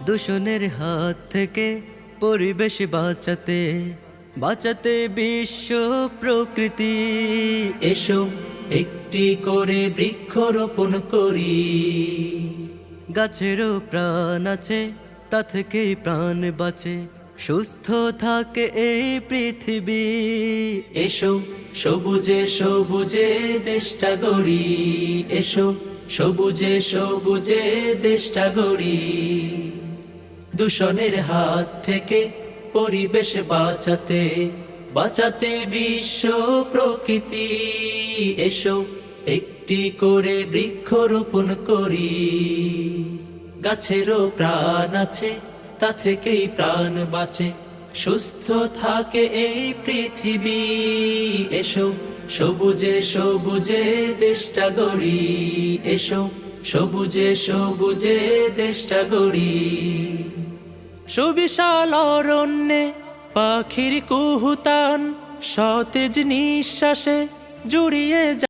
দূষণের হাত থেকে পরিবেশ বাঁচাতে বাঁচাতে বিশ্ব প্রকৃতি। এসো একটি করে বৃক্ষরোপণ করি। গাছেরও প্রাণ আছে, তা থেকেই প্রাণ বাঁচে, সুস্থ থাকে এই পৃথিবী। এসো সবুজে সবুজে দেশটা গড়ি। এসো সবুজে সবুজে দেশটা গড়ি। দূষণের হাত থেকে পরিবেশ বাঁচাতে বাঁচাতে বিশ্ব প্রকৃতি। এসো একটি করে বৃক্ষরোপণ করি। গাছেরও প্রাণ আছে, তা থেকেই প্রাণ বাঁচে, সুস্থ থাকে এই পৃথিবী। এসো সবুজে সবুজে দেশটা গড়ি। এসো সবুজে সবুজে দেশটা গড়ি। সুবিশাল অরণ্যে পাখির কুহুতান সতেজ নিঃশ্বাসে জুড়িয়ে